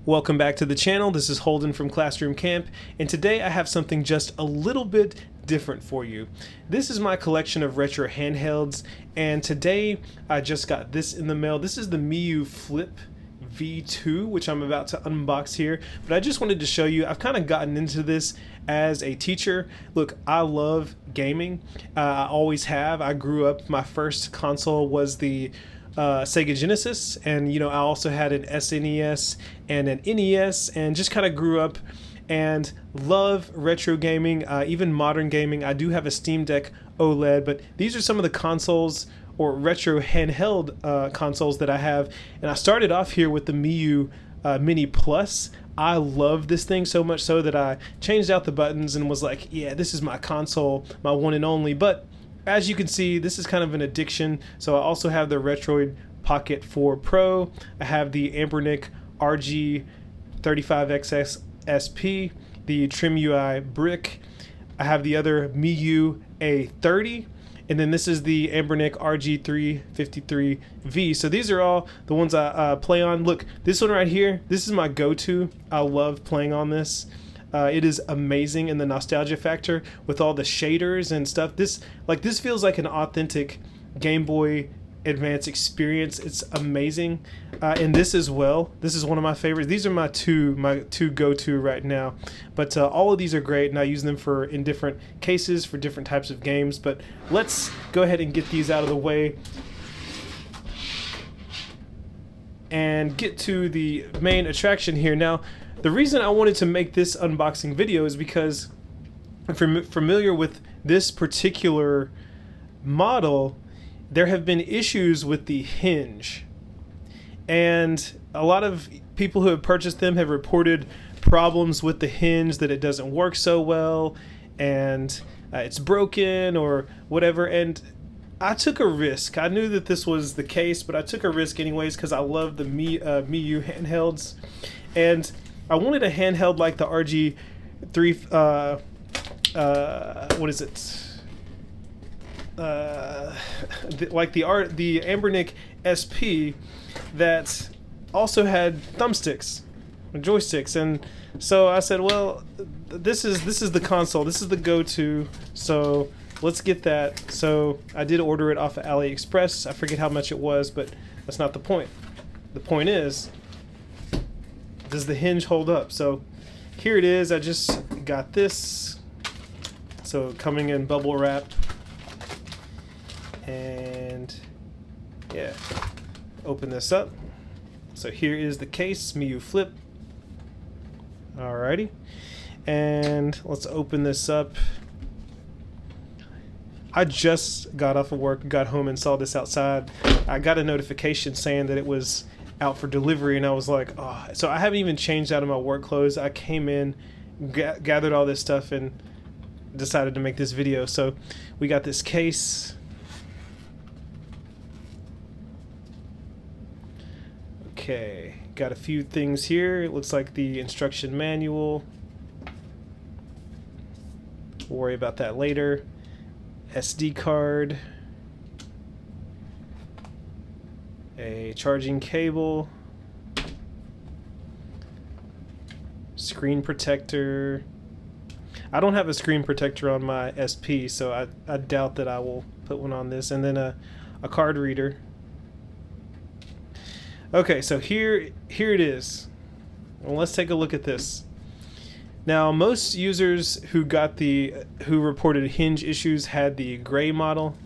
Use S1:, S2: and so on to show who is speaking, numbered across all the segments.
S1: Welcome back to the channel. This is Holden from Classroom Camp, and today I have something just a little bit different for you. This is my collection of retro handhelds, and today I just got this in the mail. This is the Miyoo Flip V2, which I'm about to unbox here, but I just wanted to show you, I've kind of gotten into this as a teacher. Look, I love gaming. I always have. I grew up, my first console was the Sega Genesis, and I also had an SNES and an NES, and just kind of grew up and love retro gaming, even modern gaming. I do have a Steam Deck OLED, but these are some of the consoles or retro handheld consoles that I have, and I started off here with the Miyoo Mini Plus. I love this thing so much so that I changed out the buttons and was like, yeah, this is my console, my one and only. But as you can see, this is kind of an addiction. So I also have the Retroid Pocket 4 Pro. I have the Anbernic RG35XX SP, the Trim UI Brick. I have the other Miyoo A30. And then this is the Anbernic RG353V. So these are all the ones I play on. Look, this one right here, this is my go-to. I love playing on this. It is amazing in the nostalgia factor with all the shaders and stuff. This feels like an authentic Game Boy Advance experience. It's amazing. And this as well. This is one of my favorites. These are my two go-to right now. But all of these are great, and I use them in different cases for different types of games. But let's go ahead and get these out of the way and get to the main attraction here. Now, the reason I wanted to make this unboxing video is because if you're familiar with this particular model, there have been issues with the hinge. And a lot of people who have purchased them have reported problems with the hinge, that it doesn't work so well, and it's broken or whatever. And I took a risk. I knew that this was the case, but I took a risk anyways because I love the Miyoo handhelds. And I wanted a handheld like the RG3, what is it? Like the Anbernic SP that also had thumbsticks, or joysticks, and so I said, well, this is the console. This is the go-to. So let's get that. So I did order it off of AliExpress. I forget how much it was, but that's not the point. The point is, does the hinge hold up? So here it is. I just got this. So coming in bubble wrap. And yeah, open this up. So here is the case, Miyoo Flip. Alrighty. And let's open this up. I just got off of work, got home and saw this outside. I got a notification saying that it was out for delivery, and I was like, oh. So I haven't even changed out of my work clothes. I came in, gathered all this stuff, and decided to make this video. So we got this case. Okay, got a few things here. It looks like the instruction manual. We'll worry about that later. SD card. A charging cable, screen protector. I don't have a screen protector on my SP, so I doubt that I will put one on this. And then a card reader. Okay, so here it is. Well, let's take a look at this. Now, most users who reported hinge issues had the gray model.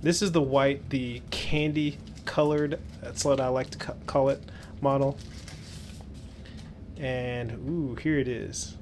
S1: This is the white, the candy colored, that's what I like to call it, model. And ooh, here it is.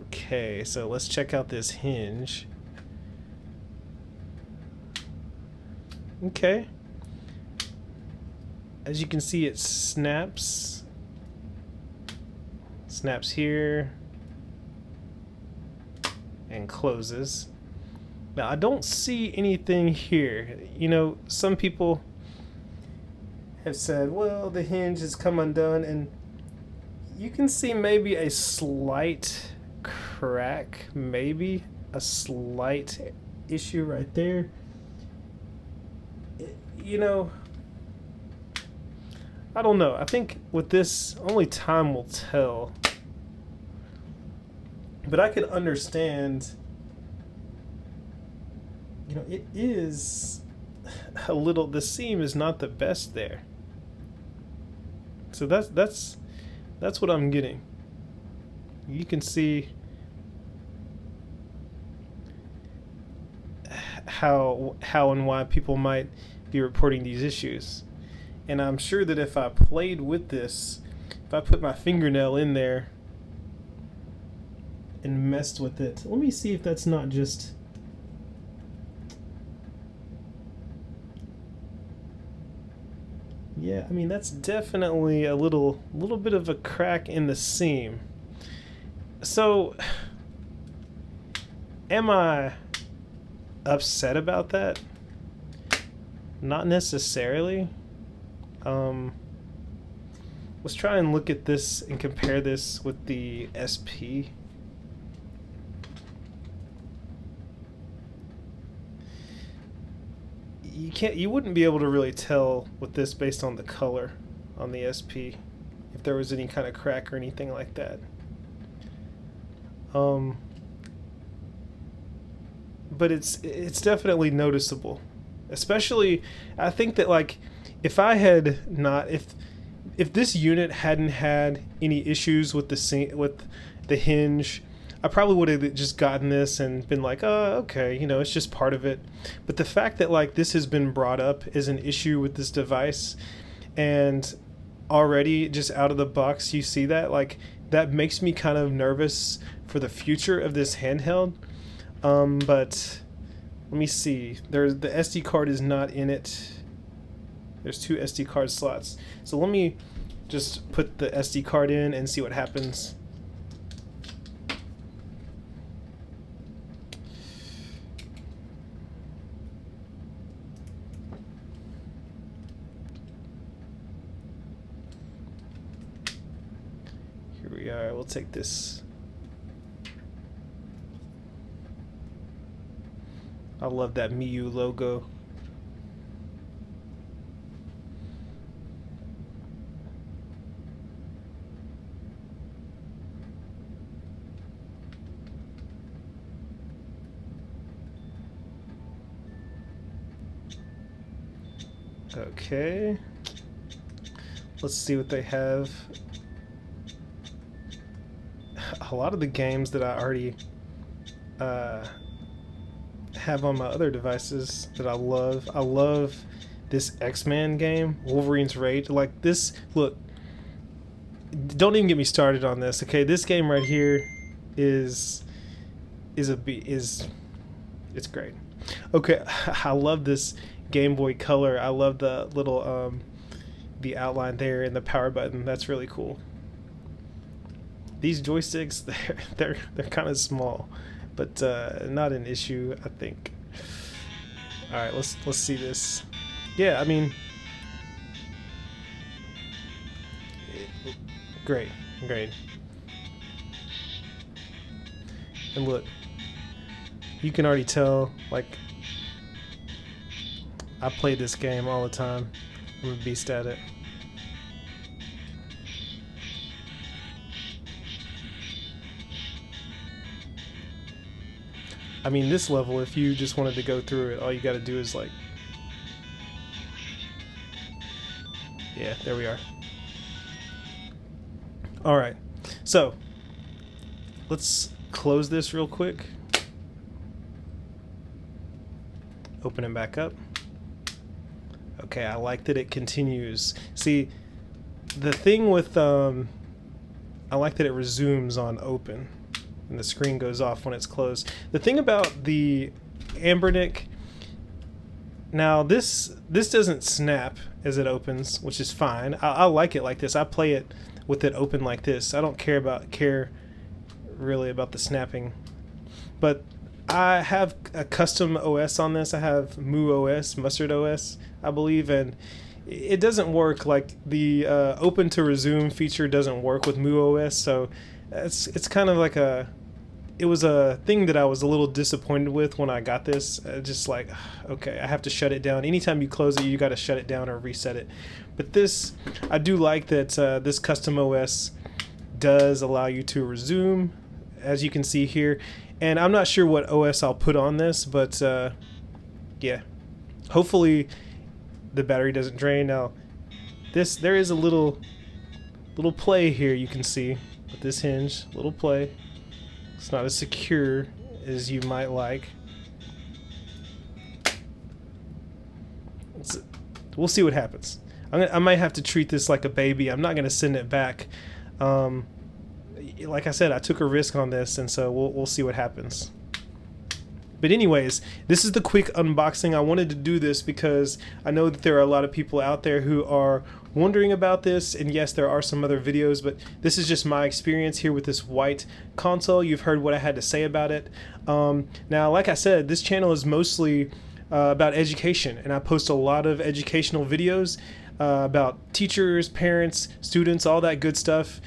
S1: Okay, so let's check out this hinge. Okay, as you can see, it snaps here and closes. Now, I don't see anything here. Some people have said, well, the hinge has come undone, and you can see maybe a slight crack, maybe a slight issue right there. I don't know. I think with this, only time will tell. But I could understand, you know, it is a little, the seam is not the best there. So that's what I'm getting. You can see how and why people might be reporting these issues. And I'm sure that if I played with this, if I put my fingernail in there and messed with it, let me see if that's not just, yeah, I mean, that's definitely a little bit of a crack in the seam. So am I upset about that? Not necessarily. Let's try and look at this and compare this with the SP. You wouldn't be able to really tell with this based on the color on the SP if there was any kind of crack or anything like that. But it's definitely noticeable. Especially, I think that, like, if I had not, if this unit hadn't had any issues with the hinge, I probably would have just gotten this and been like, oh, okay, you know, it's just part of it. But the fact that, like, this has been brought up as an issue with this device, and already just out of the box you see that, like, that makes me kind of nervous for the future of this handheld. But let me see. The SD card is not in it. There's 2 SD card slots. So let me just put the SD card in and see what happens. Here we are. We'll take this. I love that Miyoo logo. Okay. Let's see what they have. A lot of the games that I already have on my other devices that I love. I love this X-Men game, Wolverine's Rage. Like this, look, don't even get me started on this, okay? This game right here is it's great. Okay, I love this Game Boy Color. I love the little the outline there and the power button. That's really cool. These joysticks, they're kind of small, but not an issue, I think. All right, let's see this. Yeah, I mean, great. And look, you can already tell, like, I play this game all the time. I'm a beast at it. I mean, this level, if you just wanted to go through it, all you got to do is, like, yeah, there we are. All right, so let's close this real quick. Open it back up. Okay, I like that it continues. See, the thing with I like that it resumes on open and the screen goes off when it's closed. The thing about the Anbernic, now this doesn't snap as it opens, which is fine. I like it like this. I play it with it open like this. I don't care really about the snapping. But I have a custom OS on this. I have Miyoo OS, Mustard OS, I believe, and it doesn't work. Like the open to resume feature doesn't work with Miyoo OS, so it's kind of like a it was a thing that I was a little disappointed with when I got this. Just like, okay, I have to shut it down. Anytime you close it, you got to shut it down or reset it. But this, I do like that this custom OS does allow you to resume, as you can see here. And I'm not sure what OS I'll put on this, but yeah, hopefully the battery doesn't drain. Now, there is a little play here, you can see with this hinge, little play. It's not as secure as you might like. We'll see what happens. I might have to treat this like a baby. I'm not going to send it back. Like I said, I took a risk on this, and so we'll see what happens. But anyways, this is the quick unboxing. I wanted to do this because I know that there are a lot of people out there who are wondering about this, and yes, there are some other videos, but this is just my experience here with this white console. You've heard what I had to say about it. Now, like I said, this channel is mostly about education, and I post a lot of educational videos about teachers, parents, students, all that good stuff.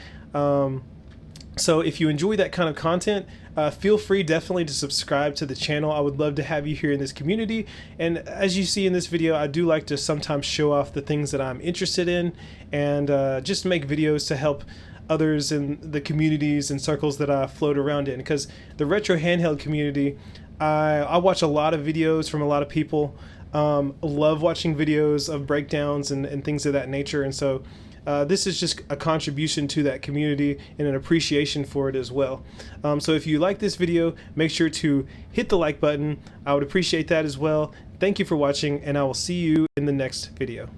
S1: So if you enjoy that kind of content, feel free definitely to subscribe to the channel. I would love to have you here in this community. And as you see in this video, I do like to sometimes show off the things that I'm interested in, and just make videos to help others in the communities and circles that I float around in. Because the retro handheld community, I watch a lot of videos from a lot of people. Love watching videos of breakdowns and things of that nature. And so this is just a contribution to that community and an appreciation for it as well. So if you like this video, make sure to hit the like button. I would appreciate that as well. Thank you for watching, and I will see you in the next video.